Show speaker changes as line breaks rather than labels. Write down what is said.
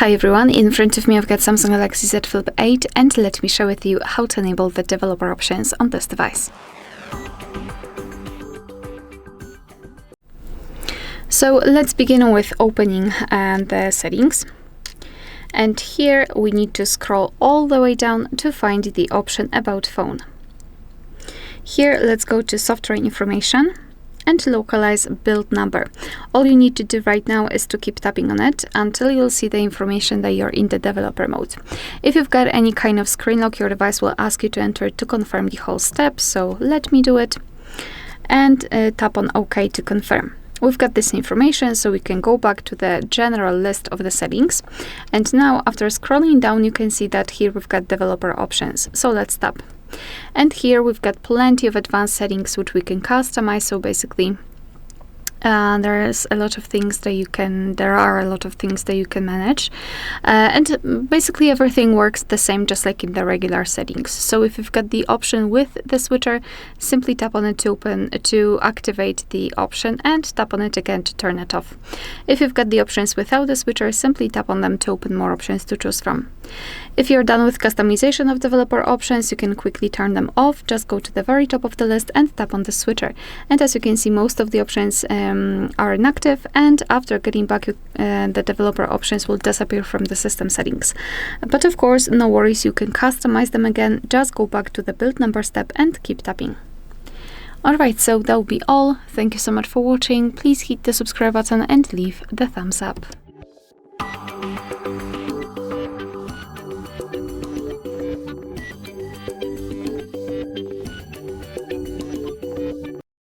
Hi everyone, in front of me I've got Samsung Galaxy Z Flip 8 and let me share with you how to enable the developer options on this device. So let's begin with opening the settings. And here we need to scroll all the way down to find the option About Phone. Here let's go to Software Information and localize build number. All you need to do right now is to keep tapping on it until you'll see the information that you're in the developer mode. If you've got any kind of screen lock, your device will ask you to enter it to confirm the whole step, so let me do it and tap on OK to confirm. We've got this information, so we can go back to the general list of the settings. And now after scrolling down, you can see that here we've got developer options. So let's tap. And here we've got plenty of advanced settings which we can customize. So basically there are a lot of things that you can manage, and basically everything works the same, just like in the regular settings. So if you've got the option with the switcher, simply tap on it to activate the option and tap on it again to turn it off. If you've got the options without the switcher, simply tap on them to open more options to choose from. If you're done with customization of developer options, you can quickly turn them off. Just go to the very top of the list and tap on the switcher. And as you can see, most of the options are inactive, and after getting back, the developer options will disappear from the system settings. But of course, no worries, you can customize them again. Just go back to the build number step and keep tapping. Alright, so that will be all. Thank you so much for watching. Please hit the subscribe button and leave the thumbs up.